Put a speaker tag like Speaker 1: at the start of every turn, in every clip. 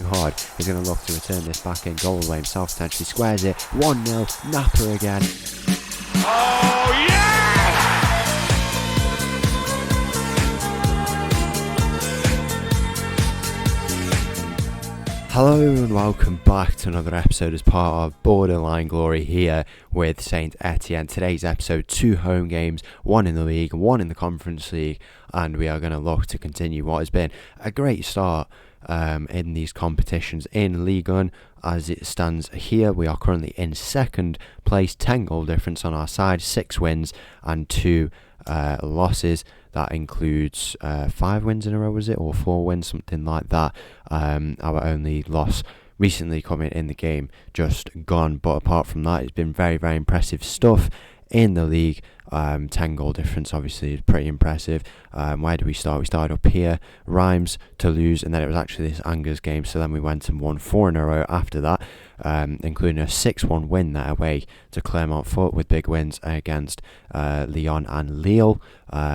Speaker 1: Hard is going to look to return this back in goal away himself, potentially squares it 1-0. Napa again.
Speaker 2: Oh yeah!
Speaker 1: Hello and welcome back to another episode as part of Borderline Glory here with Saint-Etienne. Today's episode, 2 home games, 1 in the league, 1 in the Conference League, and we are going to look to continue what has been a great start in these competitions in Ligue 1. As it stands here, we are currently in second place, 10 goal difference on our side, 6 wins and 2 losses. That includes 5 wins in a row, was it? Or 4 wins, something like that. Our only loss recently coming in the game just gone. But apart from that, it's been very, very impressive stuff in the league. 10 goal difference obviously is pretty impressive. Where do we start? We started up here, Reims, Toulouse, and then it was actually this Angers game, so then we went and won 4 in a row after that, including a 6-1 win there away to Clermont-Foot with big wins against Lyon and Lille.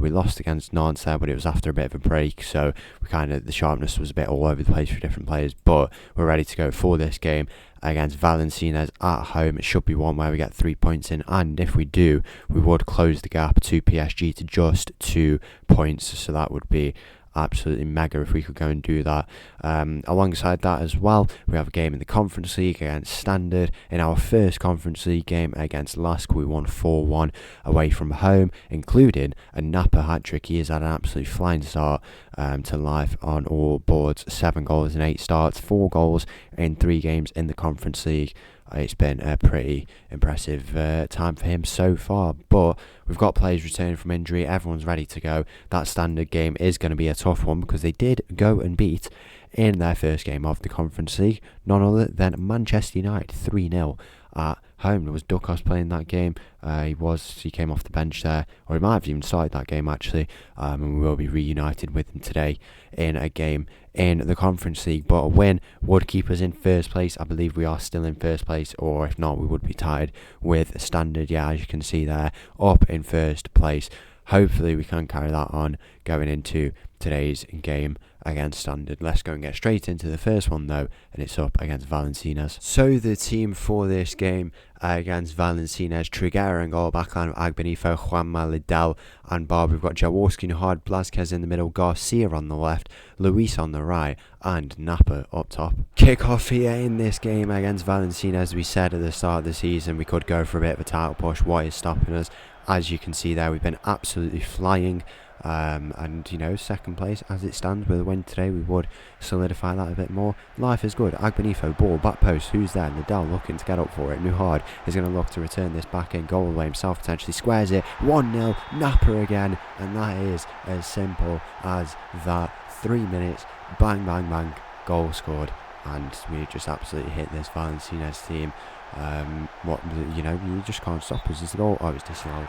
Speaker 1: We lost against Nantes there, but it was after a bit of a break, so the sharpness was a bit all over the place for different players, but we're ready to go for this game against Valenciennes at home. It should be one where we get 3 points in, and if we do, we would close the gap to PSG to just 2 points, so that would be absolutely mega if we could go and do that. Alongside that as well, we have a game in the Conference League against Standard. In our first Conference League game against Lask, we won 4-1 away from home, including a Napa hat-trick. He has had an absolute flying start to life on all boards. 7 goals in 8 starts, 4 goals in 3 games in the Conference League. It's been a pretty impressive time for him so far, but we've got players returning from injury. Everyone's ready to go. That Standard game is going to be a tough one because they did go and beat, in their first game of the Conference League, none other than Manchester United 3-0 at home. There was Dukas playing that game. He came off the bench there, or he might have even started that game actually, and we will be reunited with him today in a game in the Conference League. But a win would keep us in first place. I believe we are still in first place, or if not, we would be tied with Standard. Yeah, as you can see there, up in first place. Hopefully we can carry that on going into today's game against Standard. Let's go and get straight into the first one though, and it's up against Valenciennes. So the team for this game against Valenciennes: Triguera in goal, backline of Agbenifo, Juanma, Liddell and Barber. We've got Jaworski, Nuhard, Blazquez in the middle, Garcia on the left, Luis on the right and Napa up top. Kick off here in this game against Valenciennes. As we said at the start of the season, we could go for a bit of a title push. What is stopping us? As you can see there, we've been absolutely flying. And second place as it stands with a win today, we would solidify that a bit more. Life is good. Agbenifo, ball, back post, who's there? Liddell looking to get up for it. Nuhard is going to look to return this back in goal away himself, potentially squares it 1-0. Napa again, and that is as simple as that. 3 minutes, bang bang bang, goal scored, and we just absolutely hit this Valenciennes team. You just can't stop us. Is the goal? Oh, it's disallowed.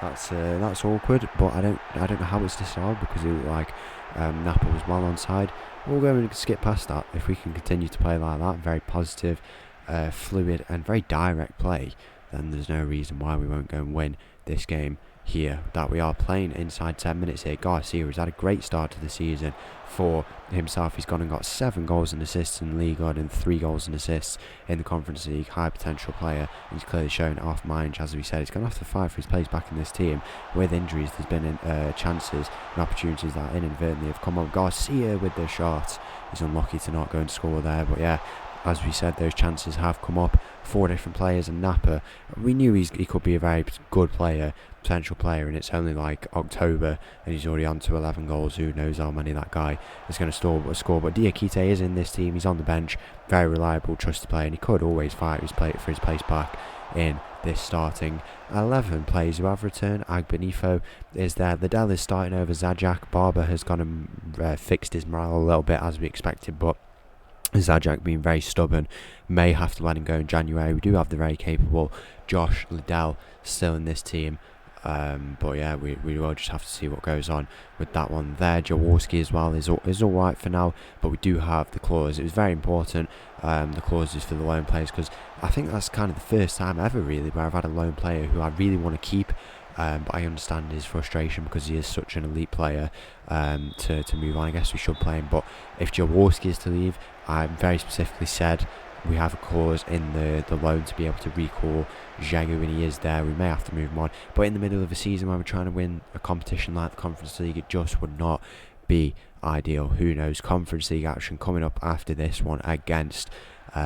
Speaker 1: That's awkward, but I don't know how it's disallowed because it looked like Napa was well onside. We'll go and skip past that. If we can continue to play like that, very positive, fluid and very direct play, then there's no reason why we won't go and win this game here that we are playing inside 10 minutes here. Garcia has had a great start to the season for himself. He's gone and got 7 goals and assists in Ligue and 3 goals and assists in the Conference League. High potential player. He's clearly shown off Mainz, as we said. He's gone off to fight for his place back in this team. With injuries, there's been chances and opportunities that inadvertently have come up. Garcia with the shot. He's unlucky to not go and score there, but yeah, as we said, those chances have come up. 4 different players, and Napa, we knew he could be a very good player, potential player, and it's only like October and he's already on to 11 goals. Who knows how many that guy is going to score. But Diakite is in this team. He's on the bench, very reliable, trusted player, and he could always fight for his place back in this starting 11. Players who have returned: Agbenifo is there, Liddell is starting over Zajac, Barber has gone and fixed his morale a little bit as we expected, but Zajac being very stubborn, may have to let him go in January. We do have the very capable Josh Liddell still in this team, but yeah, we will just have to see what goes on with that one there. Jaworski as well is alright for now, but we do have the clause. It was very important, the clauses for the loan players, because I think that's kind of the first time ever really where I've had a loan player who I really want to keep. But I understand his frustration because he is such an elite player. To move on, I guess we should play him. But if Jaworski is to leave, I very specifically said we have a clause in the loan to be able to recall Jagu when he is there. We may have to move him on, but in the middle of a season when we're trying to win a competition like the Conference League, it just would not be ideal. Who knows? Conference League action coming up after this one against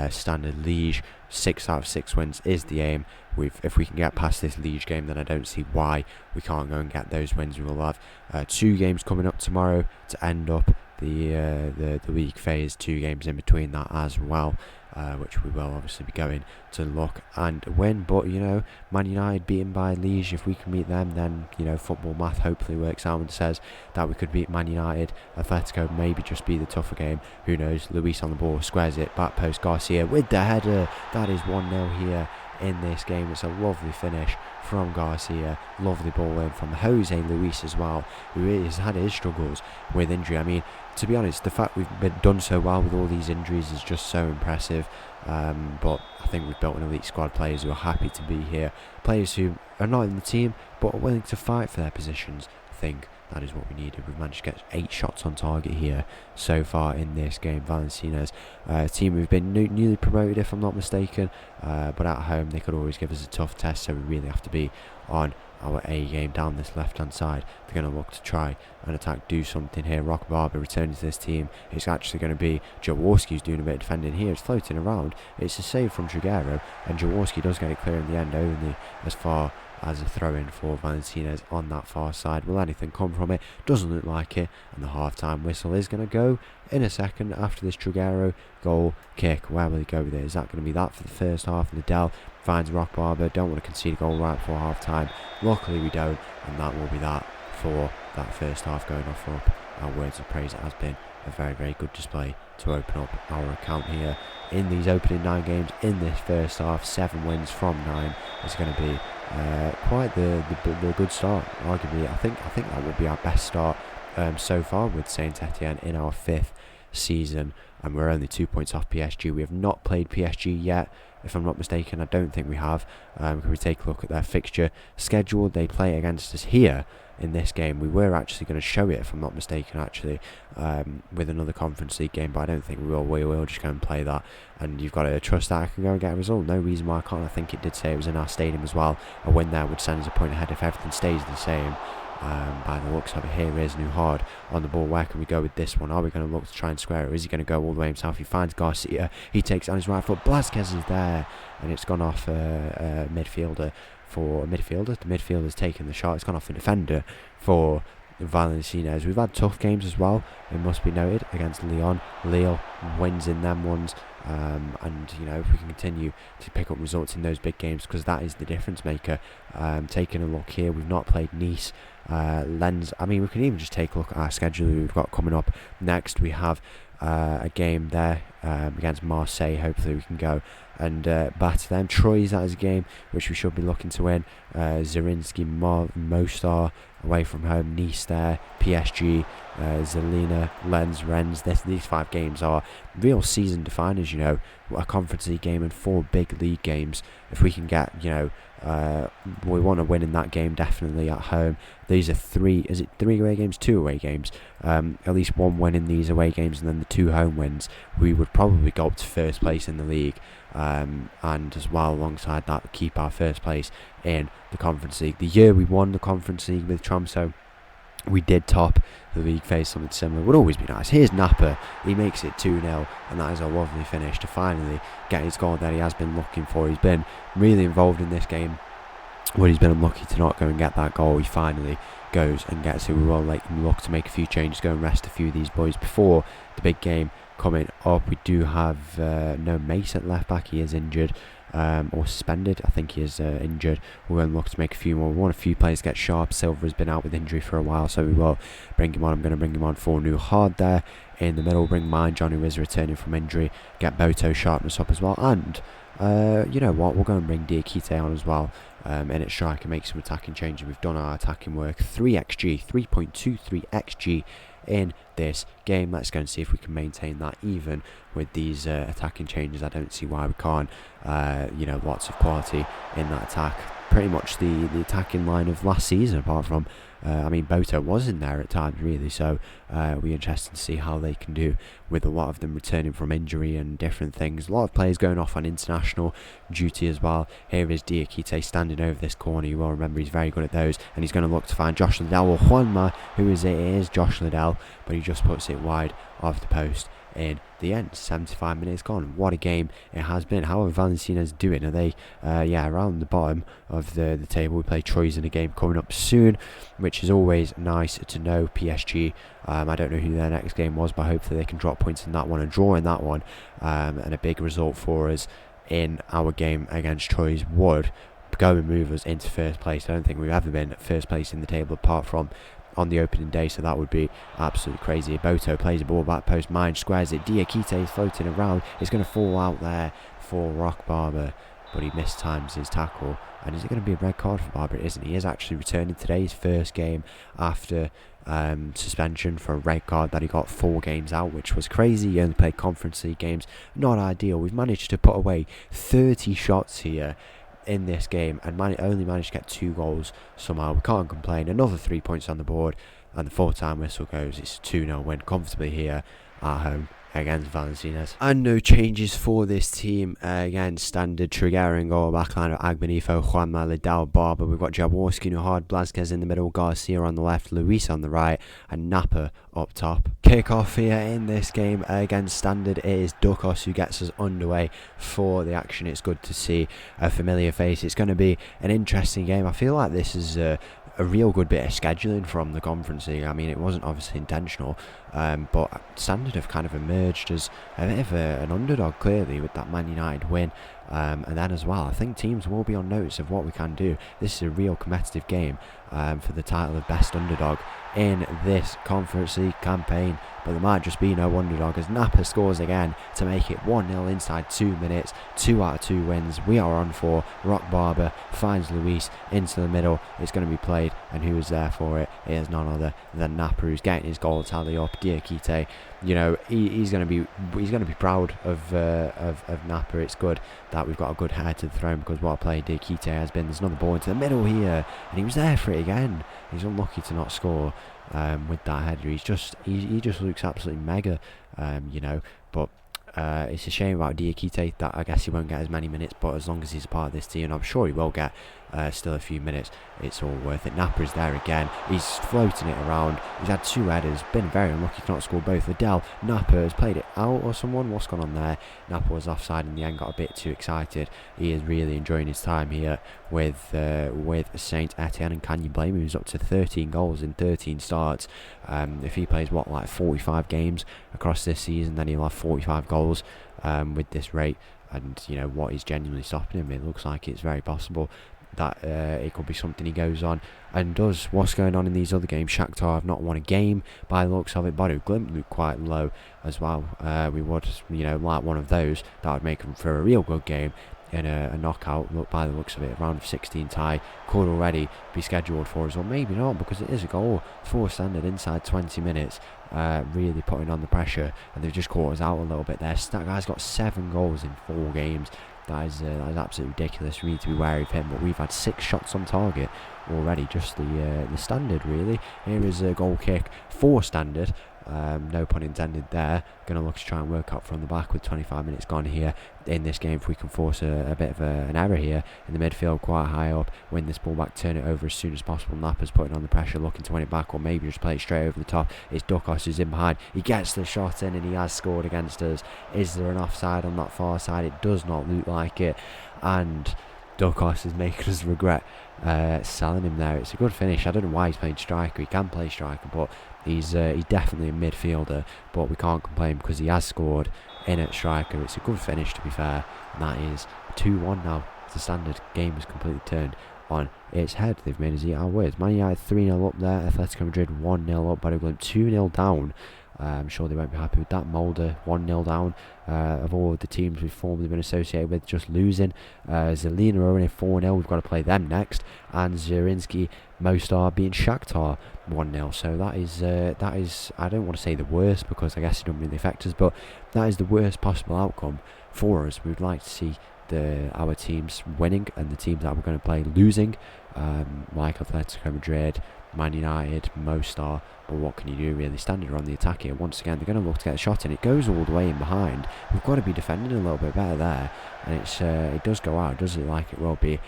Speaker 1: Standard Liege. 6 out of 6 wins is the aim. If we can get past this Liege game, then I don't see why we can't go and get those wins. We will have 2 games coming up tomorrow to end up the league phase. 2 games in between that as well, which we will obviously be going to look and win. But Man United beaten by Liege, if we can beat them, then football math hopefully works out and says that we could beat Man United. Atletico maybe just be the tougher game, who knows. Luis on the ball, squares it, back post, Garcia with the header. That is 1-0 here in this game. It's a lovely finish from Garcia, lovely ball in from Jose Luis as well, who has had his struggles with injury. I mean, to be honest, the fact we've been done so well with all these injuries is just so impressive. But I think we've built an elite squad, players who are happy to be here, players who are not in the team but are willing to fight for their positions. I think that is what we needed. We've managed to get 8 shots on target here so far in this game. Valenciennes, a team who've been newly promoted, if I'm not mistaken, but at home they could always give us a tough test, so we really have to be on our A game down this left hand side. They're going to look to try and attack, do something here. Rock Barber returning to this team. It's actually going to be Jaworski who's doing a bit of defending here. It's floating around. It's a save from Triguero, and Jaworski does get it clear in the end, only as far as a throw-in for Valenciennes on that far side. Will anything come from it? Doesn't look like it, and the half-time whistle is going to go in a second after this Triguero goal kick. Where will he go with it? Is that going to be that for the first half? Liddell finds Rock Barber. Don't want to concede a goal right before half-time. Luckily we don't, and that will be that for that first half going off up. Our words of praise. It has been a very, very good display to open up our account here in these opening 9 games in this first half. 7 wins from 9 is going to be quite the good start. Arguably, I think that would be our best start so far with Saint-Etienne in our 5th season, and we're only 2 points off PSG. We have not played PSG yet, if I'm not mistaken. I don't think we have. Can we take a look at their fixture schedule? They play against us here in this game. We were actually going to show it, if I'm not mistaken, actually, with another Conference League game, but I don't think we will. We will just go and play that, and you've got to trust that I can go and get a result. No reason why I can't. I think it did say it was in our stadium as well. A win there would send us a point ahead if everything stays the same. By the looks of it, here is Nuhard on the ball. Where can we go with this one? Are we going to look to try and square it, or is he going to go all the way himself? He finds Garcia, he takes on his right foot, Blasquez is there, and it's gone off midfielder for a midfielder. The midfielder's taken the shot. It's gone off the defender for Valenciennes. We've had tough games as well, it must be noted, against Lyon. Lille wins in them ones, and if we can continue to pick up results in those big games, because that is the difference maker. Taking a look here, we've not played Nice, Lens. I mean, we can even just take a look at our schedule we've got coming up next. We have a game there against Marseille. Hopefully we can go and batter them. Troyes, that is a game which we should be looking to win. Zerinski, Mostar away from home. Nice there, PSG, Zelina, Lens, Rennes. These 5 games are real season definers, a Conference League game and 4 big league games. If we can get, we want to win in that game definitely at home. These are 3 away games? 2 away games. At least 1 win in these away games, and then the 2 home wins. We would probably go up to first place in the league, and as well alongside that keep our first place in the Conference League. The year we won the Conference League with Tromsø, we did top the league phase. Something similar would always be nice. Here's Napa, he makes it 2-0, and that is a lovely finish to finally get his goal that he has been looking for. He's been really involved in this game, but he's been unlucky to not go and get that goal. He finally goes and gets it. We will look to make a few changes, go and rest a few of these boys before the big game coming up. We do have no Mace at left back. He is injured, or suspended. I think he is injured. We're going to look to make a few more. We want a few players to get sharp. Silva has been out with injury for a while, so we will bring him on. I'm going to bring him on for Nuhard there in the middle. Bring mine, Johnny who is returning from injury. Get Boto sharpness up as well. And you know what, we'll go and bring Diakite on as well. In its strike and make some attacking changes. We've done our attacking work. 3.23 XG in this game. Let's go and see if we can maintain that even with these attacking changes. I don't see why we can't. Lots of quality in that attack. pretty much the attacking line of last season, apart from I mean, Boto was in there at times, really, so it'll be interesting to see how they can do with a lot of them returning from injury and different things. A lot of players going off on international duty as well. Here is Diakite standing over this corner. You will remember he's very good at those, and he's going to look to find Josh Liddell or Juanma, who is it? It is Josh Liddell, but he just puts it wide of the post in the end. 75 minutes gone. What a game it has been. How are Valenciennes doing? Are they around the bottom of the table? We play Troyes in a game coming up soon, which is always nice to know. PSG, I don't know who their next game was, but hopefully they can drop points in that one and draw in that one, and a big result for us in our game against Troyes would go and move us into first place. I don't think we've ever been at first place in the table apart from on the opening day, so that would be absolutely crazy. Boto plays the ball back post, Mind squares it, Diakite is floating around, it's going to fall out there for Rock Barber, but he mistimes his tackle, and is it going to be a red card for Barber? It isn't. He is actually returning today, his first game after suspension for a red card that he got 4 games out, which was crazy. He only played Conference League games, not ideal. We've managed to put away 30 shots here in this game and only managed to get 2 goals somehow. We can't complain. Another 3 points on the board, and the full-time whistle goes. It's a 2-0 win comfortably here at home against Valenciennes. And no changes for this team. Again, standard Triguera in goal, backline of Agbenifo, Juanma, Liddell, Barber. We've got Jaworski, Nuhard, Blasquez in the middle, Garcia on the left, Luis on the right, and Napa up top. Kick-off here in this game against Standard. It is Dukos who gets us underway for the action. It's good to see a familiar face. It's going to be an interesting game. I feel like this is a real good bit of scheduling from the Conference League. I mean, it wasn't obviously intentional, but Standard have kind of emerged as a bit of an underdog, clearly, with that Man United win. And then as well, I think teams will be on notice of what we can do. This is a real competitive game for the title of best underdog in this Conference League campaign, but there might just be no underdog as Napa scores again to make it 1-0 inside 2 minutes. 2 out of 2 wins. We are on 4. Rock Barber finds Luis into the middle. It's going to be played, and who is there for it? It is none other than Napa, who's getting his goal tally up. Diakite, you know, he's going to be proud of Napa. It's good that we've got a good head to the throne, because what a play Diakite has been. There's another ball into the middle here, and he was there for it again. He's unlucky to not score with that header. He just looks absolutely mega, you know. But it's a shame about Diakite that I guess he won't get as many minutes, but as long as he's a part of this team, I'm sure he will get still a few minutes. It's all worth it. Napa is there again. He's floating it around. He's had 2 headers. Been very unlucky to not score both. Liddell, Napa has played it out or someone. What's gone on there? Napa was offside in the end. Got a bit too excited. He is really enjoying his time here with Saint-Etienne, and can you blame him? He's up to 13 goals in 13 starts. If he plays like 45 games across this season, then he'll have 45 goals with this rate. And you know what is genuinely stopping him? It looks like it's very possible that it could be something he goes on and does. What's going on in these other games? Shakhtar have not won a game by the looks of it. Bodo Glimt look quite low as well. We would, you know, like one of those that would make them for a real good game in a knockout. Look, by the looks of it, round of 16 tie could already be scheduled for us, or maybe not, because it is a goal for Standard inside 20 minutes. Really putting on the pressure, and they've just caught us out a little bit there. That guy's got 7 goals in 4 games. That is absolutely ridiculous. We need to be wary of him, but we've had 6 shots on target already. Just the Standard, really. Here is a goal kick for Standard. No pun intended there. Going to look to try and work up from the back with 25 minutes gone here in this game. If we can force a bit of an error here in the midfield, quite high up, win this ball back, turn it over as soon as possible. Napa's putting on the pressure, looking to win it back, or maybe just play it straight over the top. It's Dukos who's in behind. He gets the shot in, and he has scored against us. Is there an offside on that far side? It does not look like it, and Dukos is making us regret selling him there. It's a good finish. I don't know why he's playing striker. He can play striker, but he's definitely a midfielder. But we can't complain because he has scored in at striker. It's a good finish, to be fair. And that is 2-1 now. The Standard game is completely turned on its head. They've made us eat our words. Man United 3-0 up there. Atletico Madrid 1-0 up. Bodo Glimt 2-0 down. I'm sure they won't be happy with that. Molde 1-0 down. Of all of the teams we've formerly been associated with, just losing. Zelina are only 4-0. We've got to play them next. And Zrinski, Mostar beating Shakhtar 1-0. So that is I don't want to say the worst, because I guess it doesn't really affect us, but that is the worst possible outcome for us. We'd like to see our teams winning and the teams that we're going to play losing, like Atletico Madrid, Man United, Mostar. But what can you do really? Standard on the attack here. Once again, they're going to look to get a shot in. It goes all the way in behind. We've got to be defending a little bit better there. And it does go out. Does it like it will be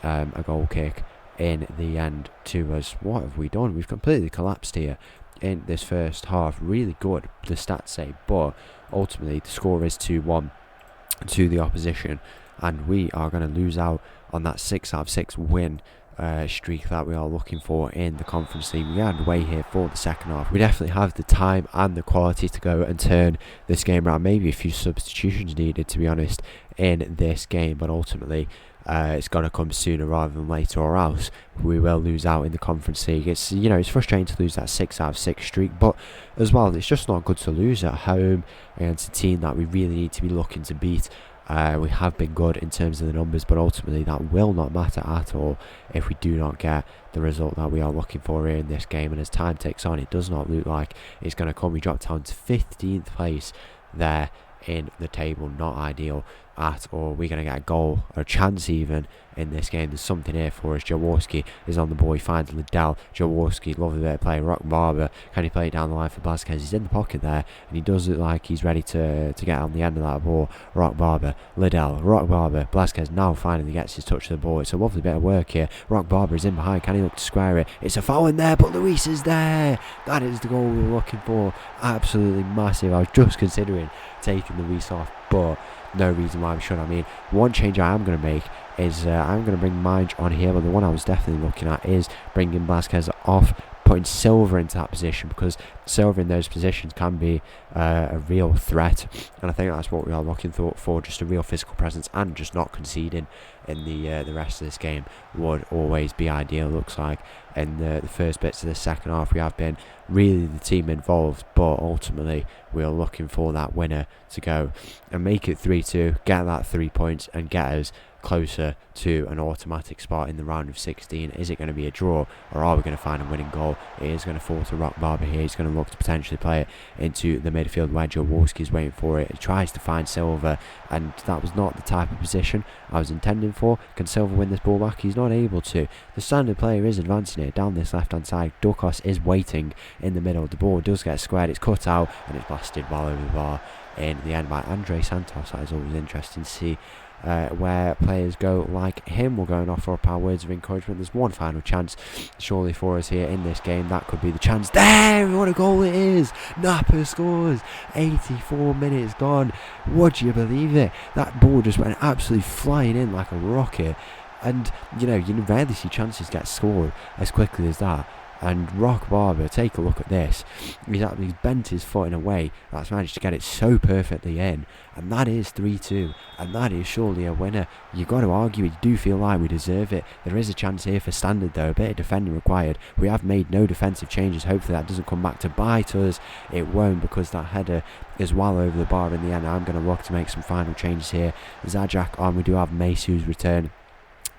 Speaker 1: a goal kick in the end to us? What have we done? We've completely collapsed here in this first half. Really good, the stats say. But ultimately, the score is 2-1 to the opposition. And we are going to lose out on that 6 out of 6 win streak that we are looking for in the Conference League. We are underway here for the second half. We definitely have the time and the quality to go and turn this game around. Maybe a few substitutions needed, to be honest, in this game, but ultimately it's got to come sooner rather than later, or else we will lose out in the Conference League. It's it's frustrating to lose that 6 out of 6 streak, but as well, it's just not good to lose at home against a team that we really need to be looking to beat. We have been good in terms of the numbers, but ultimately that will not matter at all if we do not get the result that we are looking for here in this game. And as time ticks on, it does not look like it's going to come. We drop down to 15th place there in the table. Not ideal at all. We're going to get a goal, or a chance even, in this game. There's something here for us. Jaworski is on the ball. He finds Liddell. Jaworski, lovely bit of play. Rock Barber, can he play it down the line for Blasquez? He's in the pocket there, and he does look like he's ready to get on the end of that ball. Rock Barber, Liddell, Rock Barber. Blasquez now finally gets his touch to the ball. It's a lovely bit of work here. Rock Barber is in behind. Can he look to square it? It's a foul in there, but Luis is there. That is the goal we were looking for. Absolutely massive. I was just considering taking Luis off, but no reason why we should. I mean, one change I am going to make is I'm going to bring Mange on here, but the one I was definitely looking at is bringing Blasquez off, putting Silva into that position, because Silva in those positions can be a real threat, and I think that's what we are looking for, just a real physical presence, and just not conceding in the rest of this game would always be ideal. Looks like in the first bits of the second half we have been really the team involved, but ultimately we are looking for that winner to go and make it 3-2, get that 3 points and get us closer to an automatic spot in the round of 16. Is it going to be a draw, or are we going to find a winning goal? It is going to fall to Rock Barber here. He's going to look to potentially play it into the midfield where Jaworski is waiting for it. He tries to find Silva, and that was not the type of position I was intending for. Can Silva win this ball back? He's not able to. The standard player is advancing it down this left hand side. Dukos is waiting in the middle. The ball does get squared, it's cut out, and it's blasted well over the bar in the end by Andre Santos. That is always interesting to see where players go like him. We're going to offer up our words of encouragement. There's one final chance surely for us here in this game. That could be the chance. There, what a goal it is. Napa scores. 84 minutes gone. Would you believe it? That ball just went absolutely flying in like a rocket, and you rarely see chances get scored as quickly as that. And Rock Barber, take a look at this. He's bent his foot in a way that's managed to get it so perfectly in. And that is 3-2. And that is surely a winner. You've got to argue it. You do feel like we deserve it. There is a chance here for standard though. A bit of defending required. We have made no defensive changes. Hopefully that doesn't come back to bite us. It won't, because that header is well over the bar in the end. I'm going to look to make some final changes here. Zajak on. We do have Mace who's returned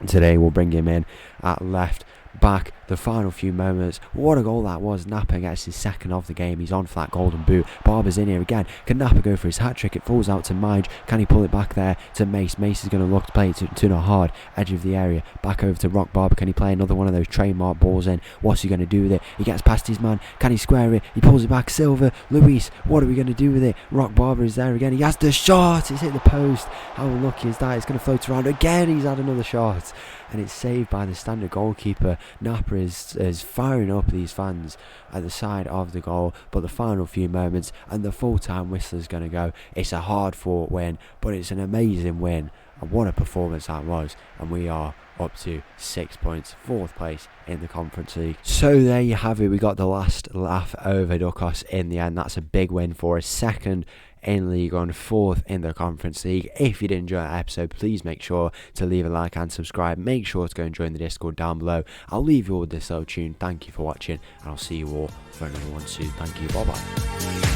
Speaker 1: today. We'll bring him in at left back. The final few moments, what a goal that was. Napa gets his second of the game. He's on for that golden boot. Barber's in here again. Can Napa go for his hat-trick? It falls out to Mange. Can he pull it back there to Mace? Mace is going to look to play it to the hard edge of the area. Back over to Rock Barber. Can he play another one of those trademark balls in? What's he going to do with it? He gets past his man. Can he square it? He pulls it back. Silva, Luis, what are we going to do with it? Rock Barber is there again. He has the shot. It's hit the post. How unlucky is that? It's going to float around again. He's had another shot, and it's saved by the standard goalkeeper. Napa is firing up these fans at the side of the goal, but the final few moments and the full-time whistle is going to go. It's a hard-fought win, but it's an amazing win, and what a performance that was. And we are up to 6 points, 4th place in the Conference League. So there you have it. We got the last laugh over Dukos in the end. That's a big win for us. 2nd in League, on 4th in the Conference League. If you did enjoy that episode, please make sure to leave a like and subscribe. Make sure to go and join the Discord down below. I'll leave you all with this little tune. Thank you for watching, and I'll see you all for another one soon. Thank you. Bye bye.